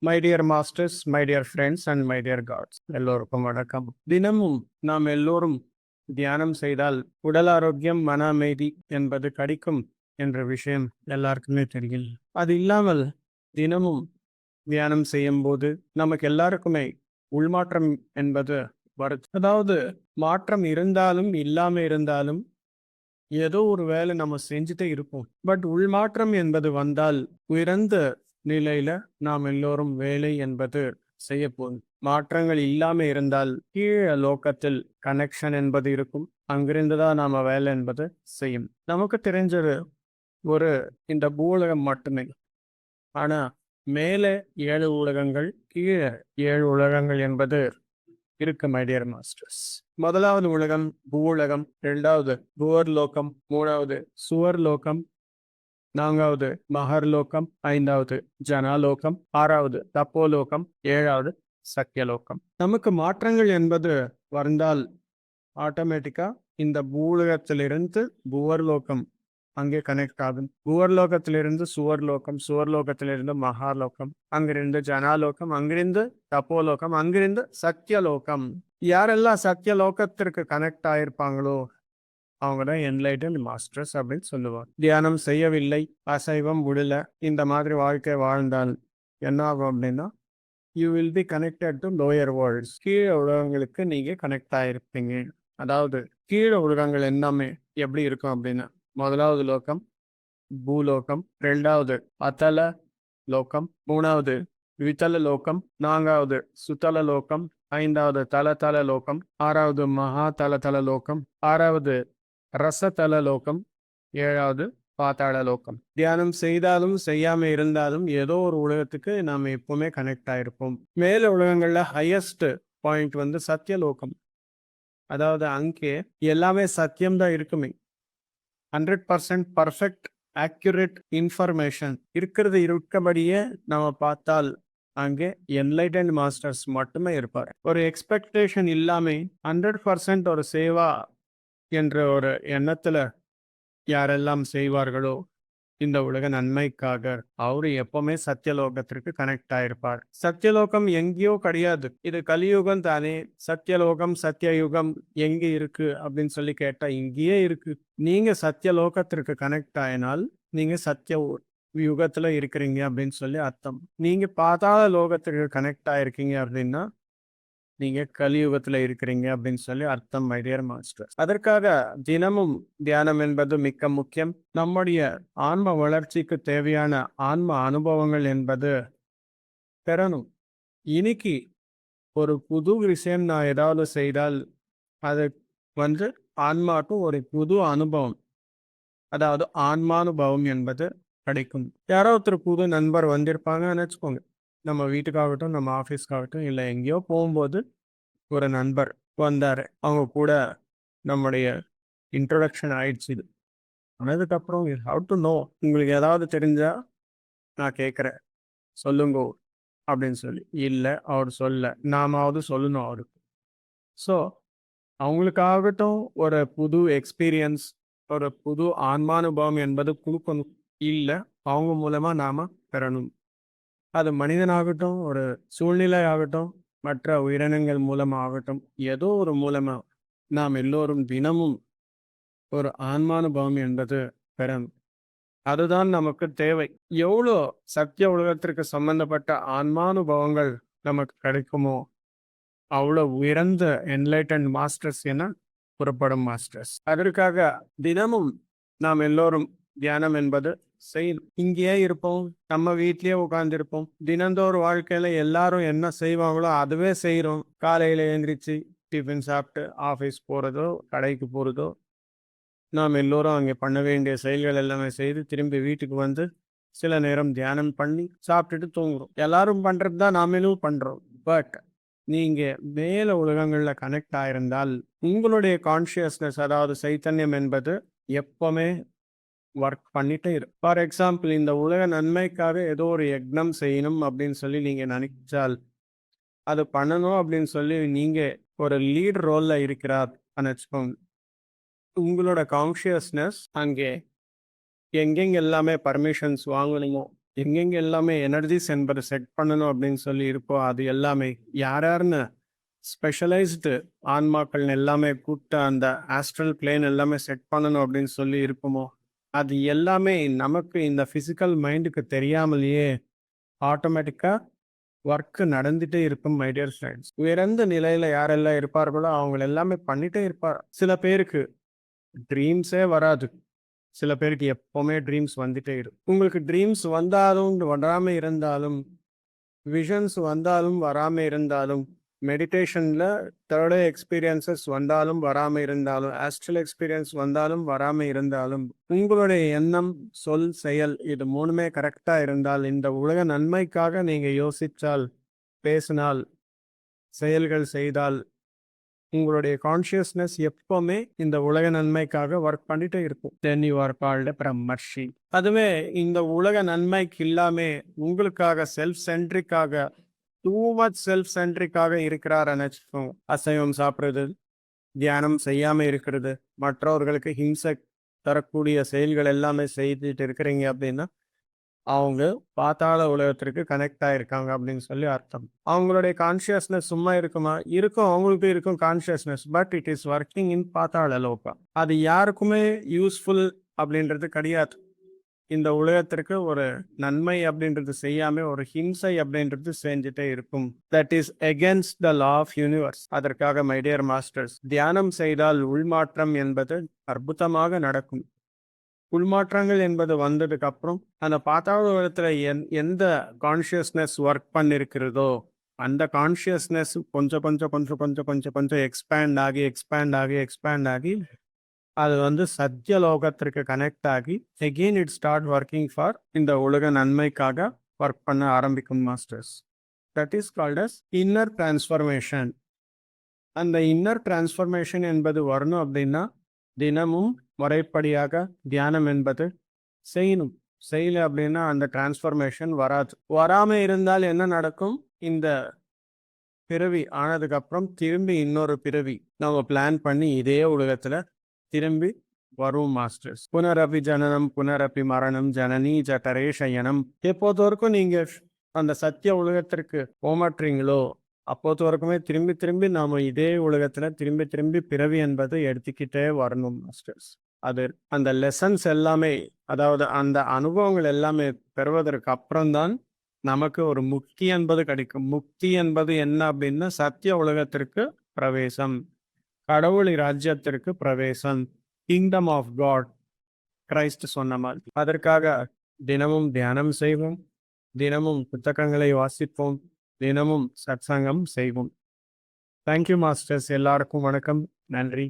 My dear masters, my dear friends and my dear gods, எல்லோருக்கும் வணக்கம். தினமும் நாம் எல்லோரும் தியானம் செய்தால் உடல் ஆரோக்கியம், மன அமைதி என்பது கிடைக்கும் என்ற விஷயம் எல்லாருக்குமே தெரியும். அது இல்லாமல் தினமும் தியானம் செய்யும் போது நமக்கு எல்லாருக்குமே உள்மாற்றம் என்பது வருது. அதாவது மாற்றம் இருந்தாலும் இல்லாம இருந்தாலும் ஏதோ ஒரு வேலை நம்ம செஞ்சுட்டே இருப்போம். பட் உள்மாற்றம் என்பது வந்தால் உயர்ந்த நிலையில நாம் எல்லோரும் வேலை என்பது செய்ய போகும். மாற்றங்கள் இல்லாம இருந்தால் கீழே லோக்கத்தில் கனெக்ஷன் என்பது இருக்கும். அங்கிருந்துதான் நாம வேலை என்பது செய்யும். நமக்கு தெரிஞ்சது ஒரு இந்த பூலகம் மட்டுமே. ஆனா மேலே 7 உலகங்கள், கீழே 7 உலகங்கள் என்பது இருக்கு மை டியர் மாஸ்டர்ஸ். முதலாவது உலகம் பூவுலகம், இரண்டாவது புவர்லோகம், மூணாவது சுவர்லோகம், நான்காவது மகர்லோகம், ஐந்தாவது ஜனாலோகம், ஆறாவது தப்போலோகம், ஏழாவது சக்கியலோகம். நமக்கு மாற்றங்கள் என்பது வந்தால் ஆட்டோமேட்டிக்கா இந்த பூலகத்திலிருந்து புவர்லோகம் அங்கே கனெக்ட் ஆகும். புவர்லோகத்திலிருந்து சுவர்லோகம், சுவர்லோகத்திலிருந்து மகாலோகம், அங்கிருந்து ஜனாலோகம், அங்கிருந்து தப்போலோகம், அங்கிருந்து சக்கியலோகம். யாரெல்லாம் சக்கியலோகத்திற்கு கனெக்ட் ஆயிருப்பாங்களோ அவங்க தான் என்லைட்டன் மாஸ்டர்ஸ் அப்படின்னு சொல்லுவாங்க. தியானம் செய்யவில்லை, அசைவம் விடல, இந்த மாதிரி வாழ்க்கை வாழ்ந்தால் என்ன ஆகும் அப்படின்னா you will be connected to lower world's. கீழே உலகங்களுக்கு நீங்க கனெக்ட் ஆயிருப்பீங்க. அதாவது கீழே உலகங்கள் எல்லாமே எப்படி இருக்கும் அப்படின்னா முதலாவது லோகம் பூலோகம், இரண்டாவது அதல லோகம், மூணாவது வித்தல லோகம், நான்காவது சுத்தல லோகம், ஐந்தாவது தலதல லோகம், ஆறாவது மகா தலதல லோகம், ஆறாவது ரசதல லோகம், ஏழாவது பாத்தாள லோகம். தியானம் செய்தாலும் செய்யாம இருந்தாலும் ஏதோ ஒரு உலகத்துக்கு நாம எப்பவுமே கனெக்ட் ஆயிருப்போம். மேல உலகங்கள்ல ஹையஸ்ட் பாயிண்ட் வந்து சத்தியலோகம். அதாவது அங்கே எல்லாமே சத்தியம்தான் இருக்குமே. 100% பர்ஃபெக்ட் ஆக்யூரேட் இன்ஃபர்மேஷன் இருக்கிறது இருக்கபடியே நம்ம பார்த்தால் அங்கே என்லைட்டன் மாஸ்டர்ஸ் மட்டுமே இருப்பார். ஒரு எக்ஸ்பெக்டேஷன் இல்லாம 100% ஒரு சேவா என்ற ஒரு எண்ணத்துல யாரெல்லாம் செய்வார்களோ இந்த உலக நன்மைக்காக அவரு எப்பவுமே சத்தியலோகத்திற்கு கனெக்ட் ஆயிருப்பார். சத்தியலோகம் எங்கேயோ கிடையாது, இது கலியுகம் தானே. சத்தியலோகம் சத்தியயுகம் எங்க இருக்கு அப்படின்னு சொல்லி கேட்டா இங்கேயே இருக்கு. நீங்க சத்தியலோகத்திற்கு கனெக்ட் ஆயினால் நீங்க சத்திய யுகத்துல இருக்கிறீங்க அப்படின்னு சொல்லி அர்த்தம். நீங்க பாதாள லோகத்திற்கு கனெக்ட் ஆயிருக்கீங்க அப்படின்னா நீங்க கலியுகத்துல இருக்கிறீங்க அப்படின்னு சொல்லி அர்த்தம் மை டியர் மாஸ்டர். அதற்காக தினமும் தியானம் என்பது மிக்க முக்கியம். நம்முடைய ஆன்ம வளர்ச்சிக்கு தேவையான ஆன்ம அனுபவங்கள் என்பது பெறணும். இன்னைக்கு ஒரு புது விஷயம் நான் ஏதாவது செய்தால் அது வந்து ஆன்மாக்கும் ஒரு புது அனுபவம், அதாவது ஆன்மானுபவம் என்பது கிடைக்கும். யாரோ ஒருத்தர் புது நண்பர் வந்திருப்பாங்கன்னு வச்சுக்கோங்க. நம்ம வீட்டுக்காகட்டும், நம்ம ஆஃபீஸ்க்காகட்டும், இல்லை எங்கேயோ போகும்போது ஒரு நண்பர் வந்தார். அவங்க கூட நம்முடைய இன்ட்ரொடக்ஷன் ஆயிடுச்சு. இது ஆனதுக்கப்புறம் ஹவ் டு நோ, உங்களுக்கு ஏதாவது தெரிஞ்சா நான் கேட்குறேன் சொல்லுங்க அப்படின்னு சொல்லி. இல்லை அவர் சொல்ல, நாமாவது சொல்லணும் அவருக்கு. ஸோ அவங்களுக்காகட்டும் ஒரு புது எக்ஸ்பீரியன்ஸ், ஒரு புது ஆன்மானுபவம் என்பது கொடுக்கணும். இல்லை அவங்க மூலமா நாம பெறணும். அது மனிதனாகட்டும், ஒரு சூழ்நிலை ஆகட்டும், மற்ற உயிரினங்கள் மூலமாகட்டும், ஏதோ ஒரு மூலமா நாம் எல்லோரும் தினமும் ஒரு ஆன்மானுபவம் என்பது பெறணும். அதுதான் நமக்கு தேவை. எவ்வளோ சத்திய உலகத்திற்கு சம்பந்தப்பட்ட ஆன்மானுபவங்கள் நமக்கு கிடைக்குமோ அவ்வளோ உயர்ந்த என்லைட்டன் மாஸ்டர்ஸ் என புறப்படும் மாஸ்டர்ஸ். அதற்காக தினமும் நாம் எல்லோரும் தியானம் என்பது செய்யணும். இங்கேயே இருப்போம், நம்ம வீட்லயே உட்கார்ந்து இருப்போம். தினந்தோறும் வாழ்க்கையில எல்லாரும் என்ன செய்வாங்களோ அதுவே செய்யறோம். காலையில எழுந்திரிச்சு டிஃபன் சாப்பிட்டு ஆஃபீஸ் போறதோ கடைக்கு போறதோ நாம் எல்லோரும் அங்கே பண்ண வேண்டிய செயல்கள் எல்லாமே செய்து திரும்பி வீட்டுக்கு வந்து சில நேரம் தியானம் பண்ணி சாப்பிட்டுட்டு தூங்குறோம். எல்லாரும் பண்றது தான் நாமளும் பண்றோம். பட் நீங்க மேல உலகங்கள்ல கனெக்ட் ஆயிருந்தால் உங்களுடைய கான்சியஸ்னஸ், அதாவது சைத்தன்யம் என்பது எப்பவுமே ஒர்க் பண்ணிட்டே இருக்கு. ஃபார் எக்ஸாம்பிள், இந்த உலக நன்மைக்காக ஏதோ ஒரு யக்னம் செய்யணும் அப்படின்னு சொல்லி நீங்க நினைச்சால் அது பண்ணணும் அப்படின்னு சொல்லி நீங்க ஒரு லீட் ரோல்ல இருக்கிறார் வச்சுக்கோங்க. உங்களோட கான்சியஸ்னஸ் அங்கே எங்கெங்க எல்லாமே பர்மிஷன்ஸ் வாங்கணுமோ எங்கெங்க எல்லாமே எனர்ஜிஸ் என்பதை செட் பண்ணணும் அப்படின்னு சொல்லி இருப்போ அது எல்லாமே யாருன்னு ஸ்பெஷலைஸ்டு ஆன்மாக்கள் எல்லாமே கூப்பிட்டு அந்த ஆஸ்ட்ரல் பிளேன் எல்லாமே செட் பண்ணணும் அப்படின்னு சொல்லி இருப்போமோ அது எல்லாமே நமக்கு இந்த ஃபிசிக்கல் மைண்டுக்கு தெரியாமலேயே ஆட்டோமேட்டிக்காக ஒர்க் நடந்துட்டே இருக்கும் மை டியர் ஃப்ரெண்ட்ஸ். உயர்ந்த நிலையில யாரெல்லாம் இருப்பார்களோ அவங்க எல்லாமே பண்ணிட்டே இருப்பார். சில பேருக்கு ட்ரீம்ஸே வராது. சில பேருக்கு எப்பவுமே ட்ரீம்ஸ் வந்துட்டே இருக்கும். உங்களுக்கு ட்ரீம்ஸ் வந்தாலும் வராம இருந்தாலும், விஷன்ஸ் வந்தாலும் வராம இருந்தாலும், மெடிடேஷன்ல தேர்ட் எக்ஸ்பீரியன்சஸ் வந்தாலும் வராம இருந்தாலும், ஆஸ்ட்ரல் எக்ஸ்பீரியன்ஸ் வந்தாலும் வராம இருந்தாலும், உங்களுடைய எண்ணம், சொல், செயல் இது மூணுமே கரெக்டா இருந்தால், இந்த உலக நன்மைக்காக நீங்க யோசித்தால், பேசினால், செயல்கள் செய்தால், உங்களுடைய கான்ஷியஸ்னஸ் எப்பவுமே இந்த உலக நன்மைக்காக ஒர்க் பண்ணிட்டே இருக்கும். Then you are called Brahmarshi. அதுவே இந்த உலக நன்மைக்கு இல்லாம உங்களுக்காக செல்ஃப் சென்ட்ரிக்காக டூ மச் செல்ஃப் சென்ட்ரிக்காக இருக்கிறாருன்னு வச்சுக்கோங்க. அசைவம் சாப்பிட்றது, தியானம் செய்யாம இருக்கிறது, மற்றவர்களுக்கு ஹிம்சை தரக்கூடிய செயல்கள் எல்லாமே செய்துட்டு இருக்கிறீங்க அப்படின்னா அவங்க பாத்தாள உலகத்திற்கு கனெக்ட் ஆயிருக்காங்க அப்படின்னு சொல்லி அர்த்தம். அவங்களுடைய கான்ஷியஸ்னஸ் சும்மா இருக்குமா? இருக்கும், அவங்களுக்கு இருக்கும் consciousness. But it is working in Patala loka. அது யாருக்குமே யூஸ்ஃபுல் அப்படின்றது கிடையாது. இந்த உலகத்திற்கு ஒரு நன்மை அப்படின்றது செய்யாம ஒரு ஹிம்சை அப்படின்றது செஞ்சுட்டே இருக்கும். That is against the law of universe. அதற்காக மை டியர் மாஸ்டர்ஸ், தியானம் செய்தால் உள்மாற்றம் என்பது அற்புதமாக நடக்கும். உள்மாற்றங்கள் என்பது வந்ததுக்கு அப்புறம் அந்த பாத்தாள உலகத்துல எந்த கான்ஷியஸ்னஸ் ஒர்க் பண்ணிருக்கிறதோ அந்த கான்ஷியஸ்னஸ் கொஞ்சம் கொஞ்சம் கொஞ்சம் கொஞ்சம் கொஞ்சம் கொஞ்சம் எக்ஸ்பேண்ட் ஆகி எக்ஸ்பேண்ட் ஆகி எக்ஸ்பேண்ட் ஆகி அது வந்து சத்தியலோகத்திற்கு கனெக்ட் ஆகி again it start working for இந்த உலக நன்மைக்காக ஒர்க் பண்ண ஆரம்பிக்கும் masters. That is called as inner transformation. அந்த இன்னர் டிரான்ஸ்ஃபர்மேஷன் என்பது வரணும் அப்படின்னா தினமும் முறைப்படியாக தியானம் என்பது செய்யணும். செய்யல அப்படின்னா அந்த டிரான்ஸ்ஃபர்மேஷன் வராது. வராம இருந்தால் என்ன நடக்கும்? இந்த பிறவி ஆனதுக்கு அப்புறம் திரும்பி இன்னொரு பிறவி நம்ம பிளான் பண்ணி இதே உலகத்துல திரும்பி வரும் மாஸ்டர்ஸ். புனரப்பி ஜனனம் புனரப்பி மரணம் ஜனனி ஜட்டரே சயனம். எப்போது வரைக்கும் நீங்க அந்த சத்திய உலகத்திற்கு போமாற்றீங்களோ அப்போது வரைக்குமே திரும்பி திரும்பி நாம இதே உலகத்துல திரும்பி திரும்பி பிறவி என்பதை எடுத்துக்கிட்டே வரணும் மாஸ்டர்ஸ். அது அந்த லெசன்ஸ் எல்லாமே, அதாவது அந்த அனுபவங்கள் எல்லாமே பெறுவதற்கு அப்புறம்தான் நமக்கு ஒரு முக்தி என்பது கிடைக்கும். முக்தி என்பது என்ன அப்படின்னா சத்திய உலகத்திற்கு பிரவேசம், கடவுள் ராஜ்யத்திற்கு பிரவேசம், கிங்டம் ஆஃப் காட், கிரைஸ்ட் சொன்ன மாதிரி. அதற்காக தினமும் தியானம் செய்வோம், தினமும் புத்தகங்களை வாசிப்போம், தினமும் சத்சங்கம் செய்வோம். Thank you masters. எல்லாருக்கும் வணக்கம், நன்றி.